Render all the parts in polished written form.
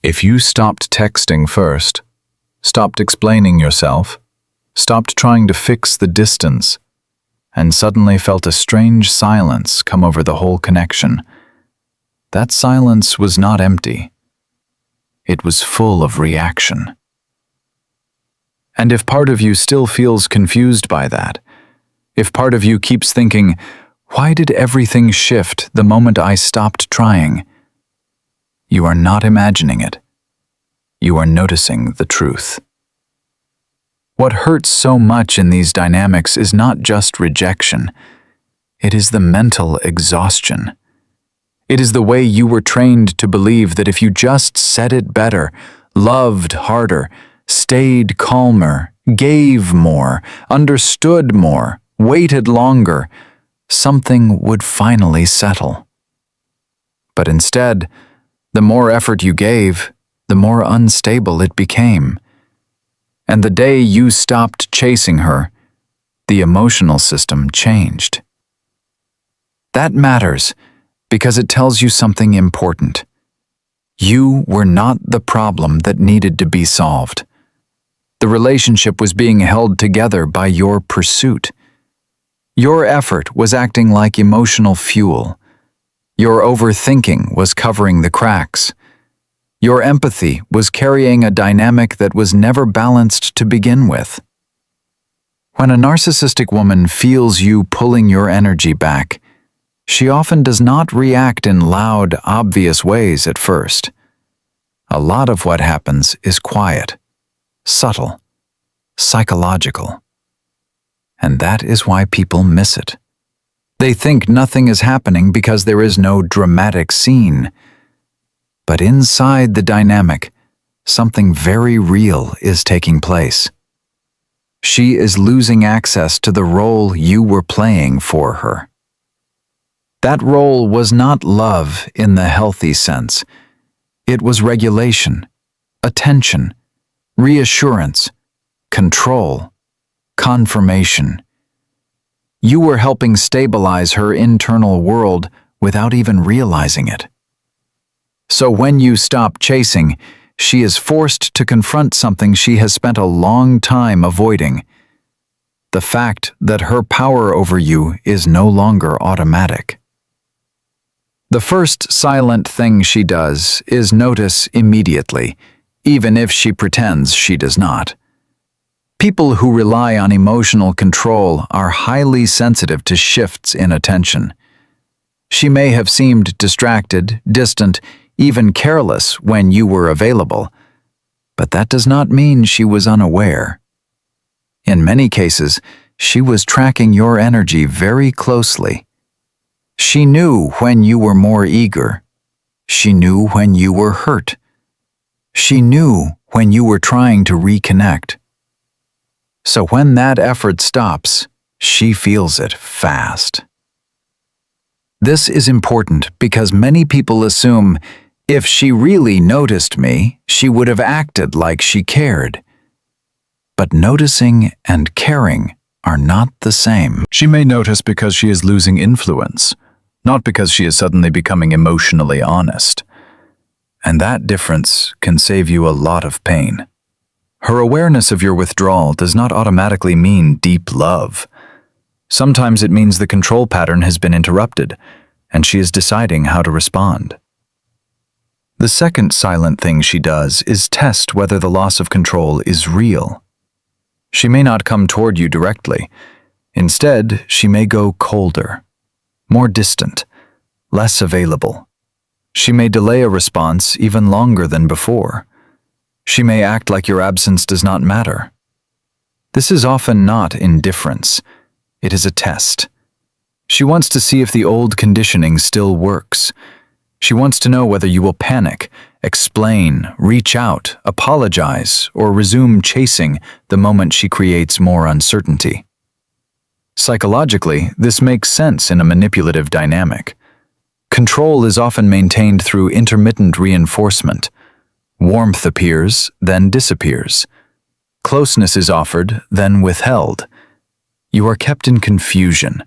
If you stopped texting first, stopped explaining yourself, stopped trying to fix the distance, and suddenly felt a strange silence come over the whole connection, that silence was not empty. It was full of reaction. And if part of you still feels confused by that, if part of you keeps thinking, why did everything shift the moment I stopped trying? You are not imagining it. You are noticing the truth. What hurts so much in these dynamics is not just rejection. It is the mental exhaustion. It is the way you were trained to believe that if you just said it better, loved harder, stayed calmer, gave more, understood more, waited longer, something would finally settle. But instead, the more effort you gave, the more unstable it became. And the day you stopped chasing her, the emotional system changed. That matters because it tells you something important. You were not the problem that needed to be solved. The relationship was being held together by your pursuit. Your effort was acting like emotional fuel. Your overthinking was covering the cracks. Your empathy was carrying a dynamic that was never balanced to begin with. When a narcissistic woman feels you pulling your energy back, she often does not react in loud, obvious ways at first. A lot of what happens is quiet, subtle, psychological. And that is why people miss it. They think nothing is happening because there is no dramatic scene. But inside the dynamic, something very real is taking place. She is losing access to the role you were playing for her. That role was not love in the healthy sense. It was regulation, attention, reassurance, control, confirmation. You were helping stabilize her internal world without even realizing it. So when you stop chasing, she is forced to confront something she has spent a long time avoiding. The fact that her power over you is no longer automatic. The first silent thing she does is notice immediately, even if she pretends she does not. People who rely on emotional control are highly sensitive to shifts in attention. She may have seemed distracted, distant, even careless when you were available, but that does not mean she was unaware. In many cases, she was tracking your energy very closely. She knew when you were more eager. She knew when you were hurt. She knew when you were trying to reconnect. So when that effort stops, she feels it fast. This is important because many people assume if she really noticed me, she would have acted like she cared. But noticing and caring are not the same. She may notice because she is losing influence, not because she is suddenly becoming emotionally honest. And that difference can save you a lot of pain. Her awareness of your withdrawal does not automatically mean deep love. Sometimes it means the control pattern has been interrupted, and she is deciding how to respond. The second silent thing she does is test whether the loss of control is real. She may not come toward you directly. Instead, she may go colder, more distant, less available. She may delay a response even longer than before. She may act like your absence does not matter. This is often not indifference. It is a test. She wants to see if the old conditioning still works. She wants to know whether you will panic, explain, reach out, apologize, or resume chasing the moment she creates more uncertainty. Psychologically, this makes sense in a manipulative dynamic. Control is often maintained through intermittent reinforcement. Warmth appears, then disappears. Closeness is offered, then withheld. You are kept in confusion,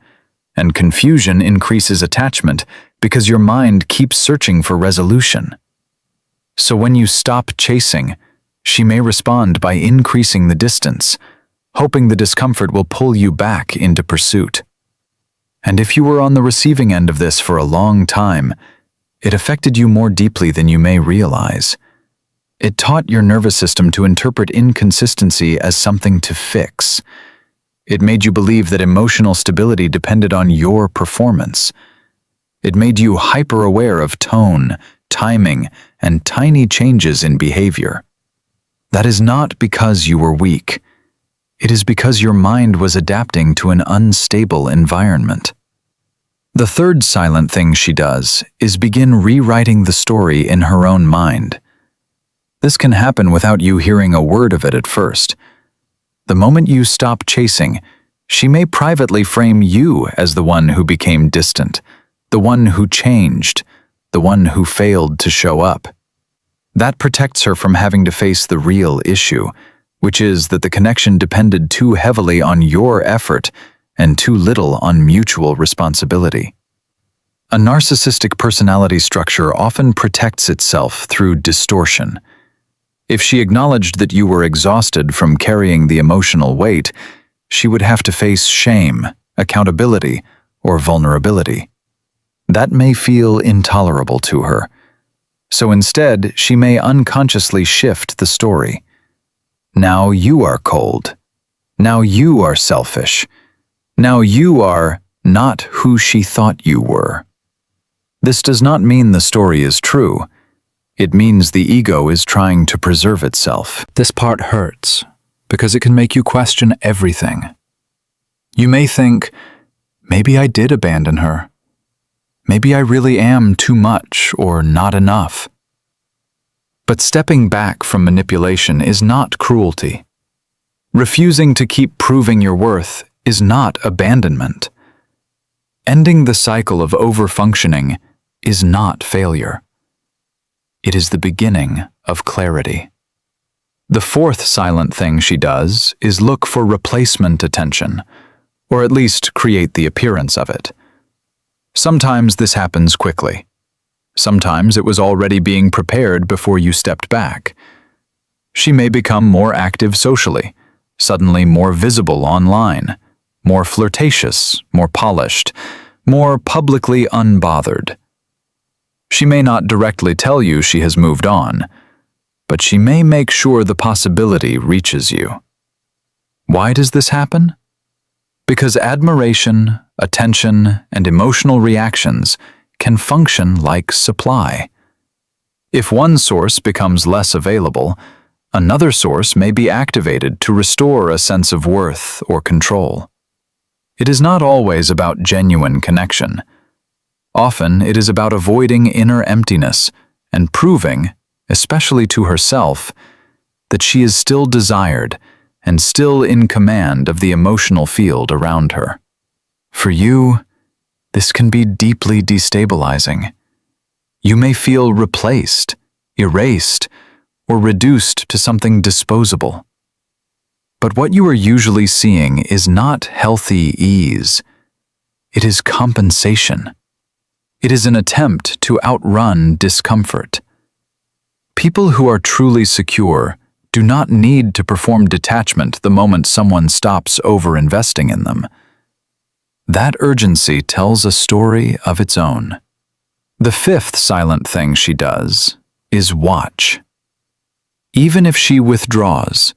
and confusion increases attachment because your mind keeps searching for resolution. So when you stop chasing, she may respond by increasing the distance, hoping the discomfort will pull you back into pursuit. And if you were on the receiving end of this for a long time, it affected you more deeply than you may realize. It taught your nervous system to interpret inconsistency as something to fix. It made you believe that emotional stability depended on your performance. It made you hyper-aware of tone, timing, and tiny changes in behavior. That is not because you were weak. It is because your mind was adapting to an unstable environment. The third silent thing she does is begin rewriting the story in her own mind. This can happen without you hearing a word of it at first. The moment you stop chasing, she may privately frame you as the one who became distant, the one who changed, the one who failed to show up. That protects her from having to face the real issue, which is that the connection depended too heavily on your effort and too little on mutual responsibility. A narcissistic personality structure often protects itself through distortion. If she acknowledged that you were exhausted from carrying the emotional weight, she would have to face shame, accountability, or vulnerability. That may feel intolerable to her. So instead, she may unconsciously shift the story. Now you are cold. Now you are selfish. Now you are not who she thought you were. This does not mean the story is true. It means the ego is trying to preserve itself. This part hurts because it can make you question everything. You may think, maybe I did abandon her. Maybe I really am too much or not enough. But stepping back from manipulation is not cruelty. Refusing to keep proving your worth is not abandonment. Ending the cycle of overfunctioning is not failure. It is the beginning of clarity. The fourth silent thing she does is look for replacement attention, or at least create the appearance of it. Sometimes this happens quickly. Sometimes it was already being prepared before you stepped back. She may become more active socially, suddenly more visible online, more flirtatious, more polished, more publicly unbothered. She may not directly tell you she has moved on, but she may make sure the possibility reaches you. Why does this happen? Because admiration, attention, and emotional reactions can function like supply. If one source becomes less available, another source may be activated to restore a sense of worth or control. It is not always about genuine connection. Often it is about avoiding inner emptiness and proving, especially to herself, that she is still desired and still in command of the emotional field around her. For you, this can be deeply destabilizing. You may feel replaced, erased, or reduced to something disposable. But what you are usually seeing is not healthy ease. It is compensation. It is an attempt to outrun discomfort. People who are truly secure do not need to perform detachment the moment someone stops over-investing in them. That urgency tells a story of its own. The fifth silent thing she does is watch. Even if she withdraws,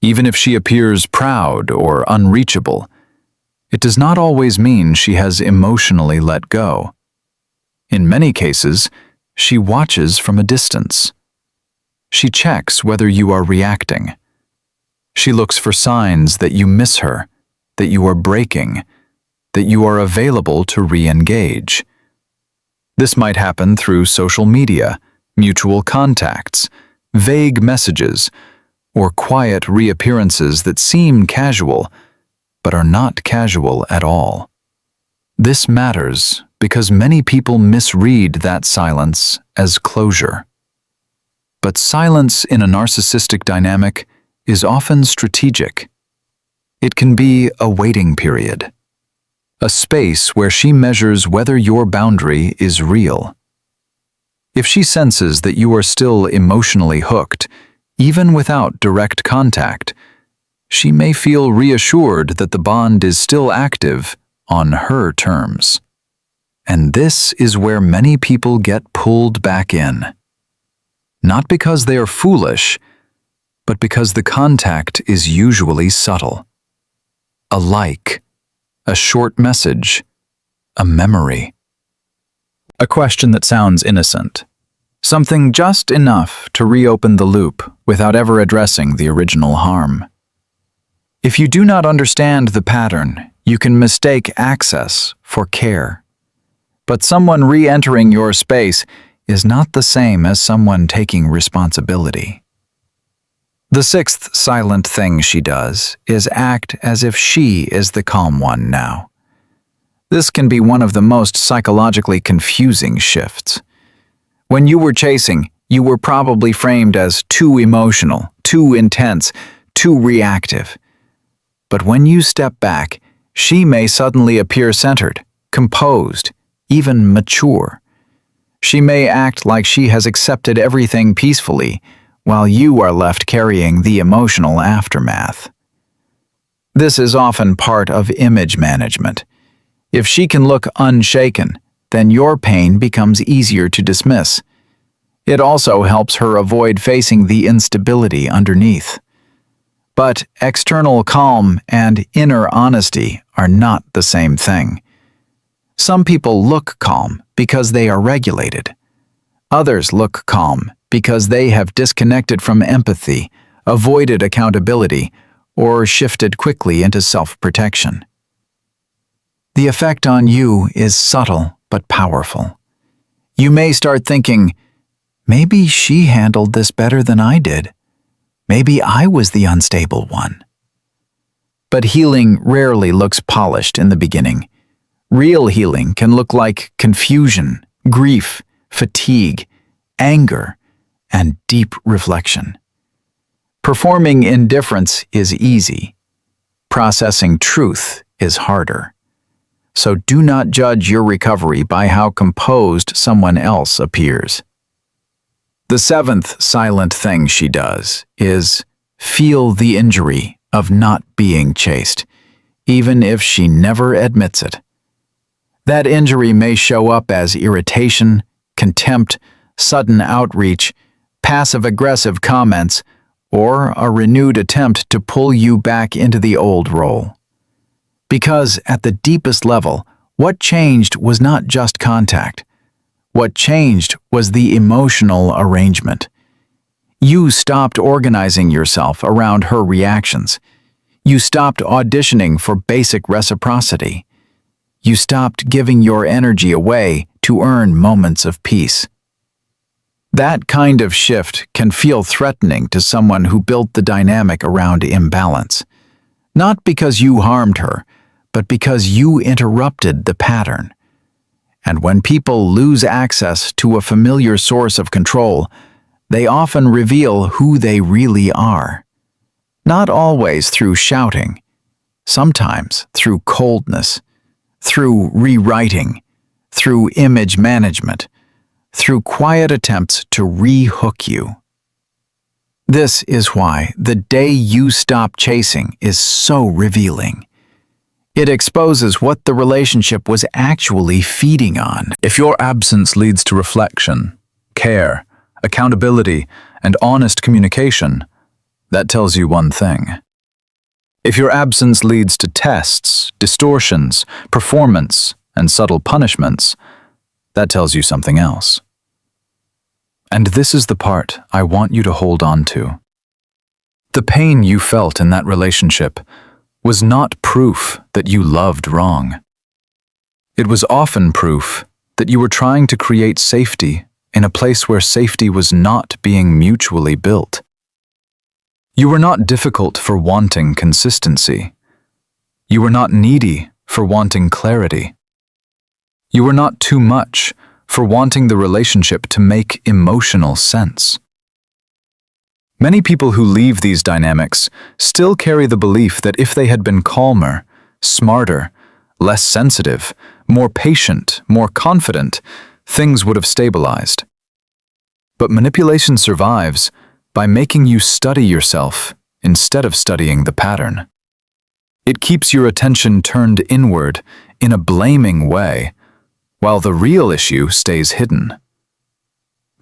even if she appears proud or unreachable, it does not always mean she has emotionally let go. In many cases, she watches from a distance. She checks whether you are reacting. She looks for signs that you miss her, that you are breaking, that you are available to re-engage. This might happen through social media, mutual contacts, vague messages, or quiet reappearances that seem casual, but are not casual at all. This matters because many people misread that silence as closure. But silence in a narcissistic dynamic is often strategic. It can be a waiting period, a space where she measures whether your boundary is real. If she senses that you are still emotionally hooked, even without direct contact, she may feel reassured that the bond is still active on her terms. And this is where many people get pulled back in. Not because they are foolish, but because the contact is usually subtle. A like, a short message, a memory. A question that sounds innocent. Something just enough to reopen the loop without ever addressing the original harm. If you do not understand the pattern, you can mistake access for care. But someone re-entering your space is not the same as someone taking responsibility. The sixth silent thing she does is act as if she is the calm one now. This can be one of the most psychologically confusing shifts. When you were chasing, you were probably framed as too emotional, too intense, too reactive. But when you step back, she may suddenly appear centered, composed, even mature. She may act like she has accepted everything peacefully, while you are left carrying the emotional aftermath. This is often part of image management. If she can look unshaken, then your pain becomes easier to dismiss. It also helps her avoid facing the instability underneath. But external calm and inner honesty are not the same thing. Some people look calm because they are regulated. Others look calm because they have disconnected from empathy, avoided accountability, or shifted quickly into self-protection. The effect on you is subtle but powerful. You may start thinking, maybe she handled this better than I did. Maybe I was the unstable one. But healing rarely looks polished in the beginning. Real healing can look like confusion, grief, fatigue, anger, and deep reflection. Performing indifference is easy. Processing truth is harder. So do not judge your recovery by how composed someone else appears. The seventh silent thing she does is feel the injury of not being chased, even if she never admits it. That injury may show up as irritation, contempt, sudden outreach, passive-aggressive comments, or a renewed attempt to pull you back into the old role. Because at the deepest level, what changed was not just contact. What changed was the emotional arrangement. You stopped organizing yourself around her reactions. You stopped auditioning for basic reciprocity. You stopped giving your energy away to earn moments of peace. That kind of shift can feel threatening to someone who built the dynamic around imbalance. Not because you harmed her, but because you interrupted the pattern. And when people lose access to a familiar source of control, they often reveal who they really are. Not always through shouting, sometimes through coldness, through rewriting, through image management, through quiet attempts to re-hook you. This is why the day you stop chasing is so revealing. It exposes what the relationship was actually feeding on. If your absence leads to reflection, care, accountability, and honest communication, that tells you one thing. If your absence leads to tests, distortions, performance, and subtle punishments, that tells you something else. And this is the part I want you to hold on to. The pain you felt in that relationship was not proof that you loved wrong. It was often proof that you were trying to create safety in a place where safety was not being mutually built. You were not difficult for wanting consistency. You were not needy for wanting clarity. You were not too much for wanting the relationship to make emotional sense. Many people who leave these dynamics still carry the belief that if they had been calmer, smarter, less sensitive, more patient, more confident, things would have stabilized. But manipulation survives by making you study yourself instead of studying the pattern. It keeps your attention turned inward in a blaming way, while the real issue stays hidden.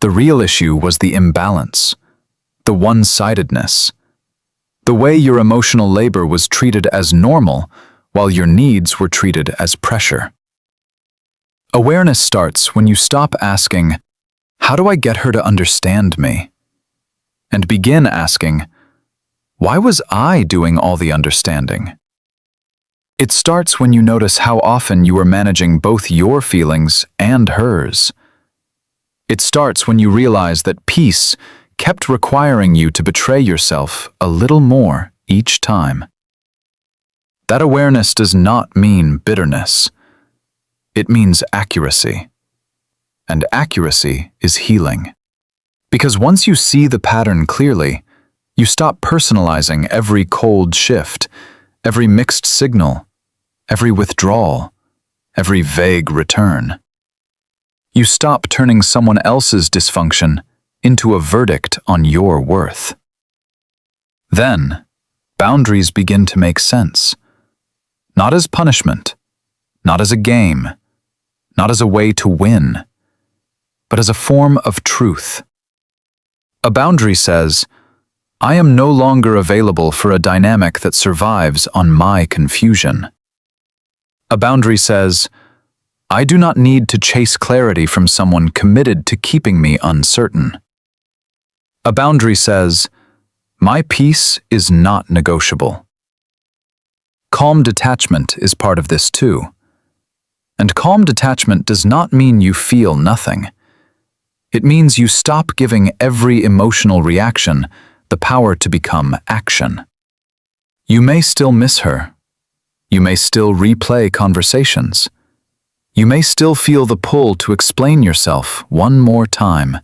The real issue was the imbalance, the one-sidedness, the way your emotional labor was treated as normal while your needs were treated as pressure. Awareness starts when you stop asking, "How do I get her to understand me?" and begin asking, "Why was I doing all the understanding?" It starts when you notice how often you are managing both your feelings and hers. It starts when you realize that peace kept requiring you to betray yourself a little more each time. That awareness does not mean bitterness. It means accuracy. And accuracy is healing. Because once you see the pattern clearly, you stop personalizing every cold shift, every mixed signal, every withdrawal, every vague return. You stop turning someone else's dysfunction into a verdict on your worth. Then, boundaries begin to make sense. Not as punishment, not as a game, not as a way to win, but as a form of truth. A boundary says, "I am no longer available for a dynamic that survives on my confusion." A boundary says, "I do not need to chase clarity from someone committed to keeping me uncertain." A boundary says, "My peace is not negotiable." Calm detachment is part of this too. And calm detachment does not mean you feel nothing. It means you stop giving every emotional reaction the power to become action. You may still miss her. You may still replay conversations. You may still feel the pull to explain yourself one more time.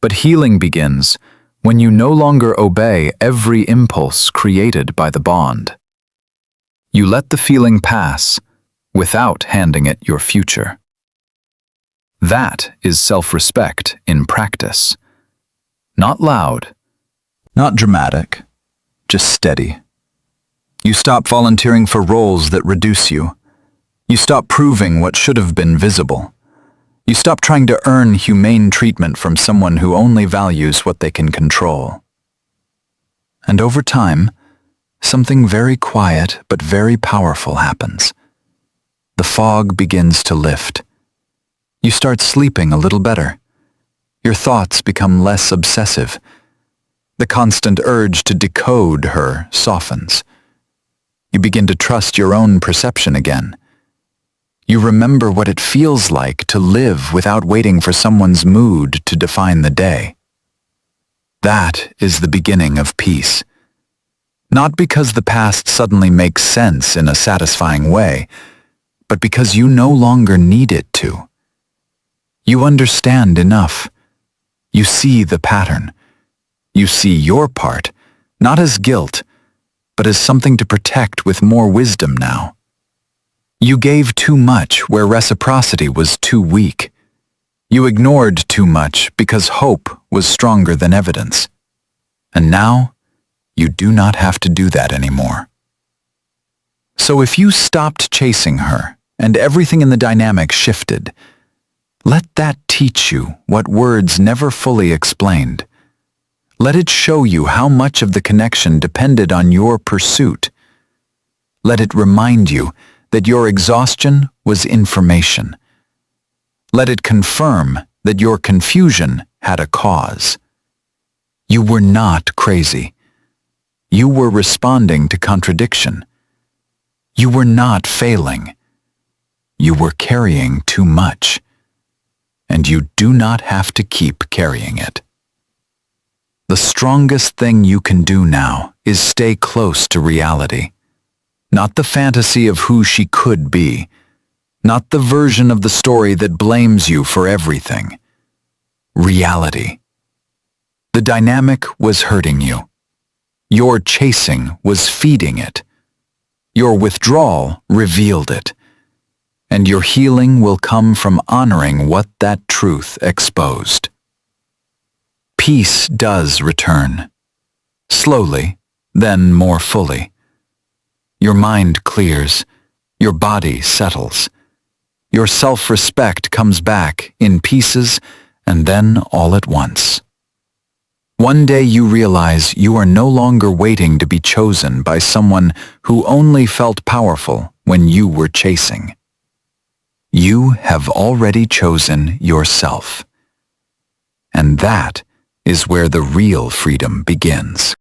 But healing begins when you no longer obey every impulse created by the bond. You let the feeling pass without handing it your future. That is self-respect in practice. Not loud, not dramatic, just steady. You stop volunteering for roles that reduce you. You stop proving what should have been visible. You stop trying to earn humane treatment from someone who only values what they can control. And over time, something very quiet but very powerful happens. The fog begins to lift. You start sleeping a little better. Your thoughts become less obsessive. The constant urge to decode her softens. You begin to trust your own perception again. You remember what it feels like to live without waiting for someone's mood to define the day. That is the beginning of peace. Not because the past suddenly makes sense in a satisfying way, but because you no longer need it to. You understand enough. You see the pattern. You see your part, not as guilt, but as something to protect with more wisdom now. You gave too much where reciprocity was too weak. You ignored too much because hope was stronger than evidence. And now, you do not have to do that anymore. So if you stopped chasing her and everything in the dynamic shifted, let that teach you what words never fully explained. Let it show you how much of the connection depended on your pursuit. Let it remind you that your exhaustion was information. Let it confirm that your confusion had a cause. You were not crazy. You were responding to contradiction. You were not failing. You were carrying too much. And you do not have to keep carrying it. The strongest thing you can do now is stay close to reality. Not the fantasy of who she could be. Not the version of the story that blames you for everything. Reality. The dynamic was hurting you. Your chasing was feeding it. Your withdrawal revealed it. And your healing will come from honoring what that truth exposed. peace does return. Slowly, then more fully. Your mind clears, your body settles. Your self-respect comes back in pieces and then all at once. One day you realize you are no longer waiting to be chosen by someone who only felt powerful when you were chasing. You have already chosen yourself. And that is where the real freedom begins.